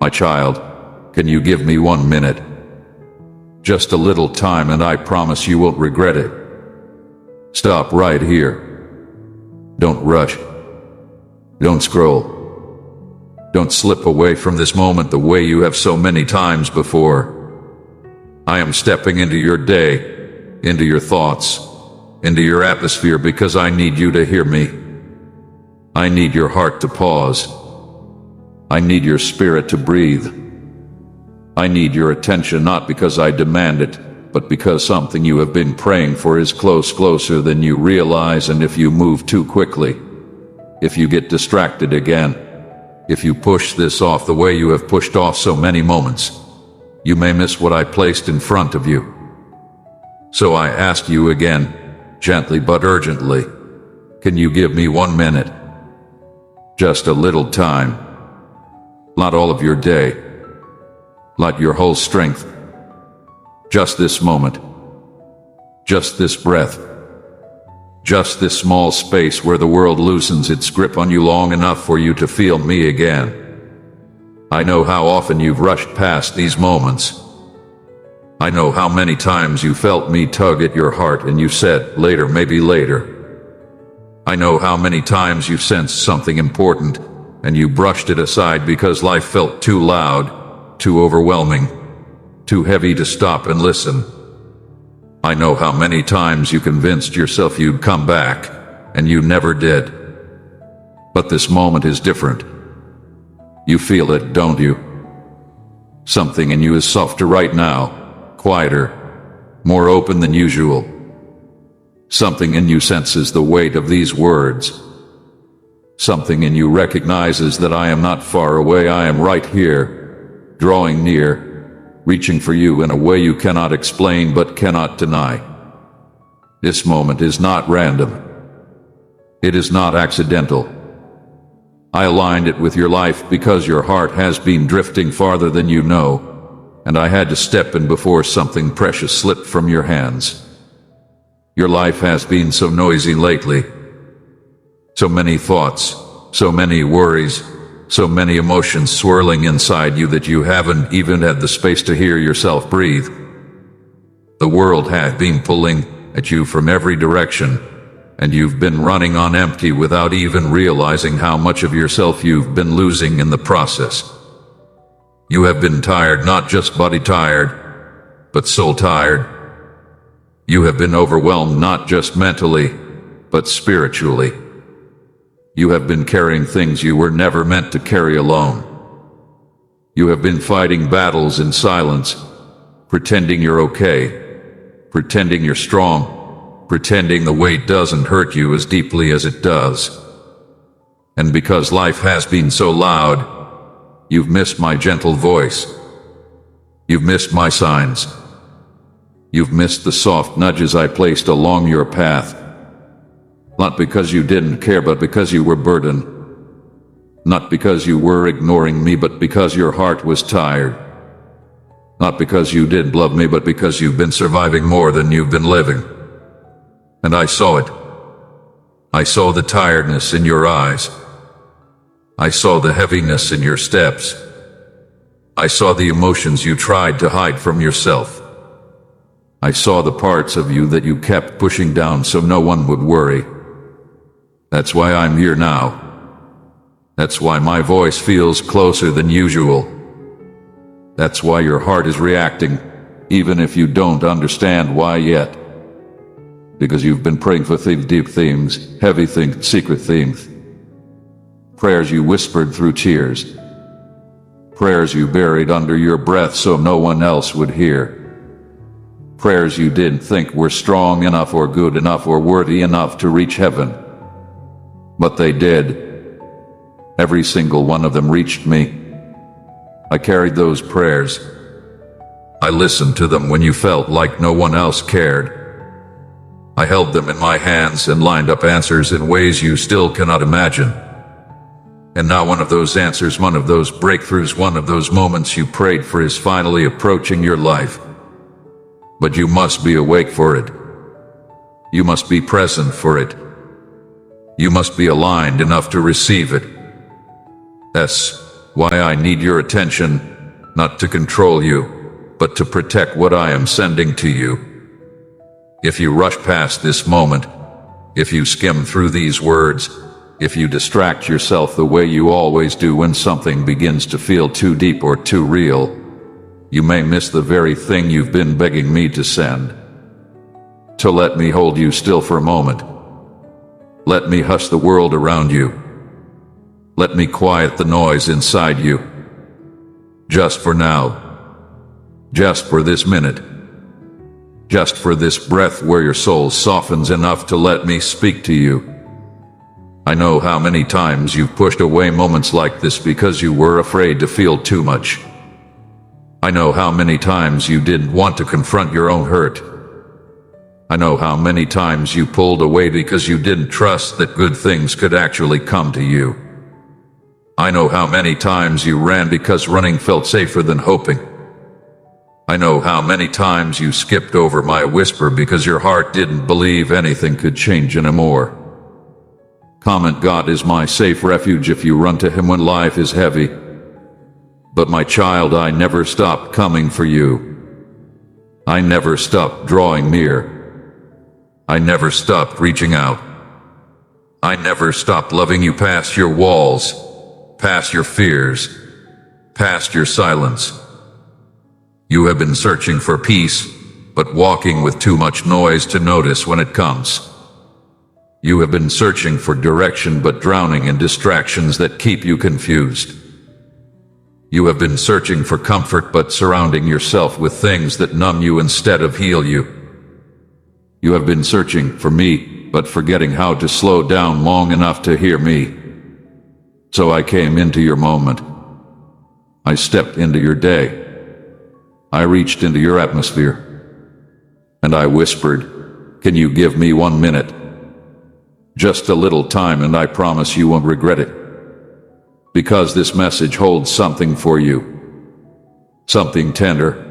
My child, can you give me 1 minute? Just a little time, and I promise you won't regret it. Stop right here. Don't rush. Don't scroll. Don't slip away from this moment the way you have so many times before. I am stepping into your day, into your thoughts, into your atmosphere, because I need you to hear me. I need your heart to pause. I need your spirit to breathe. I need your attention, not because I demand it, but because something you have been praying for is closer than you realize. And if you move too quickly, if you get distracted again, if you push this off the way you have pushed off so many moments, you may miss what I placed in front of you. So I ask you again, gently but urgently, can you give me 1 minute? Just a little time. Not all of your day. Not your whole strength. Just this moment. Just this breath. Just this small space where the world loosens its grip on you long enough for you to feel me again. I know how often you've rushed past these moments. I know how many times you felt me tug at your heart and you said, later, maybe later. I know how many times you sensed something important and you brushed it aside because life felt too loud, too overwhelming, too heavy to stop and listen. I know how many times you convinced yourself you'd come back, and you never did. But this moment is different. You feel it, don't you? Something in you is softer right now, quieter, more open than usual. Something in you senses the weight of these words. Something in you recognizes that I am not far away, I am right here, drawing near, reaching for you in a way you cannot explain but cannot deny. This moment is not random. It is not accidental. I aligned it with your life because your heart has been drifting farther than you know, and I had to step in before something precious slipped from your hands. Your life has been so noisy lately. So many thoughts, so many worries, so many emotions swirling inside you that you haven't even had the space to hear yourself breathe. The world has been pulling at you from every direction, and you've been running on empty without even realizing how much of yourself you've been losing in the process. You have been tired, not just body tired, but soul tired. You have been overwhelmed, not just mentally, but spiritually. You have been carrying things you were never meant to carry alone. You have been fighting battles in silence, pretending you're okay, pretending you're strong, pretending the weight doesn't hurt you as deeply as it does. And because life has been so loud, you've missed my gentle voice. You've missed my signs. You've missed the soft nudges I placed along your path. Not because you didn't care, but because you were burdened. Not because you were ignoring me, but because your heart was tired. Not because you didn't love me, but because you've been surviving more than you've been living. And I saw it. I saw the tiredness in your eyes. I saw the heaviness in your steps. I saw the emotions you tried to hide from yourself. I saw the parts of you that you kept pushing down so no one would worry. That's why I'm here now. That's why my voice feels closer than usual. That's why your heart is reacting, even if you don't understand why yet. Because you've been praying for deep things, heavy things, secret things. Prayers you whispered through tears. Prayers you buried under your breath so no one else would hear. Prayers you didn't think were strong enough or good enough or worthy enough to reach heaven. But they did. Every single one of them reached me. I carried those prayers. I listened to them when you felt like no one else cared. I held them in my hands and lined up answers in ways you still cannot imagine. And now one of those answers, one of those breakthroughs, one of those moments you prayed for is finally approaching your life. But you must be awake for it. You must be present for it. You must be aligned enough to receive it. Yes, why I need your attention, not to control you, but to protect what I am sending to you. If you rush past this moment, if you skim through these words, if you distract yourself the way you always do when something begins to feel too deep or too real, you may miss the very thing you've been begging me to send. To let me hold you still for a moment. Let me hush the world around you. Let me quiet the noise inside you. Just for now. Just for this minute. Just for this breath where your soul softens enough to let me speak to you. I know how many times you've pushed away moments like this because you were afraid to feel too much. I know how many times you didn't want to confront your own hurt. I know how many times you pulled away because you didn't trust that good things could actually come to you. I know how many times you ran because running felt safer than hoping. I know how many times you skipped over my whisper because your heart didn't believe anything could change anymore. Comment, God is my safe refuge if you run to him when life is heavy. But my child, I never stopped coming for you. I never stopped drawing near. I never stopped reaching out. I never stopped loving you past your walls, past your fears, past your silence. You have been searching for peace, but walking with too much noise to notice when it comes. You have been searching for direction, but drowning in distractions that keep you confused. You have been searching for comfort, but surrounding yourself with things that numb you instead of heal you. You have been searching for me, but forgetting how to slow down long enough to hear me. So I came into your moment. I stepped into your day. I reached into your atmosphere. And I whispered, can you give me 1 minute? Just a little time, and I promise you won't regret it. Because this message holds something for you. Something tender.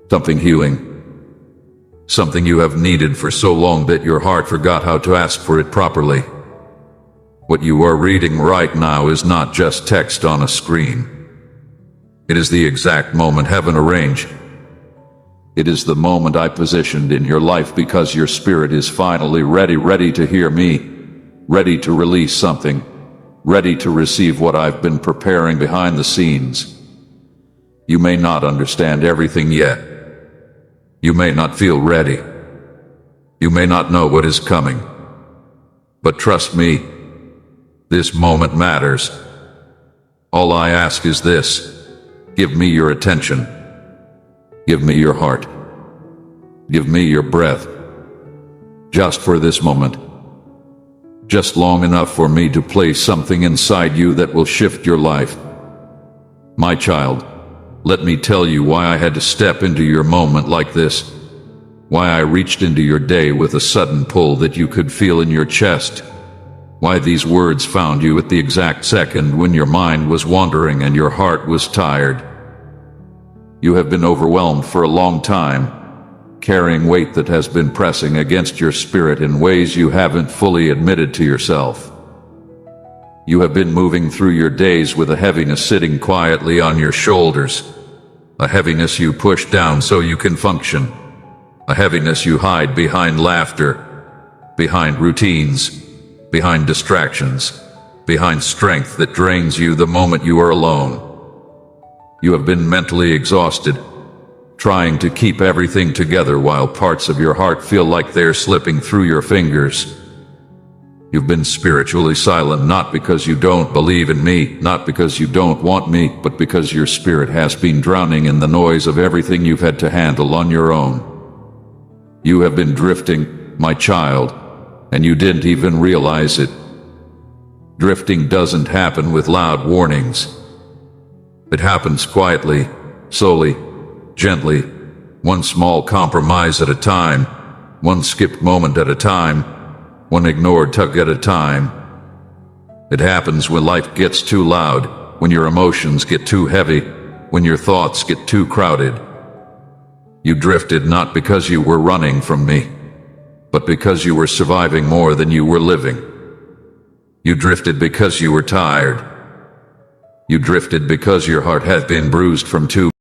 Something healing. Something you have needed for so long that your heart forgot how to ask for it properly. What you are reading right now is not just text on a screen. It is the exact moment heaven arranged. It is the moment I positioned in your life because your spirit is finally ready to hear me, ready to release something, ready to receive what I've been preparing behind the scenes. You may not understand everything yet. You may not feel ready. You may not know what is coming. But trust me, this moment matters. All I ask is this: give me your attention. Give me your heart. Give me your breath. Just for this moment. Just long enough for me to place something inside you that will shift your life. My child, let me tell you why I had to step into your moment like this. Why I reached into your day with a sudden pull that you could feel in your chest. Why these words found you at the exact second when your mind was wandering and your heart was tired. You have been overwhelmed for a long time, carrying weight that has been pressing against your spirit in ways you haven't fully admitted to yourself. You have been moving through your days with a heaviness sitting quietly on your shoulders, a heaviness you push down so you can function, a heaviness you hide behind laughter, behind routines, behind distractions, behind strength that drains you the moment you are alone. You have been mentally exhausted, trying to keep everything together while parts of your heart feel like they're slipping through your fingers. You've been spiritually silent, not because you don't believe in me, not because you don't want me, but because your spirit has been drowning in the noise of everything you've had to handle on your own. You have been drifting, my child, and you didn't even realize it. Drifting doesn't happen with loud warnings. It happens quietly, slowly, gently, one small compromise at a time, one skipped moment at a time, one ignored tug at a time. It happens when life gets too loud, when your emotions get too heavy, when your thoughts get too crowded. You drifted not because you were running from me, but because you were surviving more than you were living. You drifted because you were tired. You drifted because your heart had been bruised from too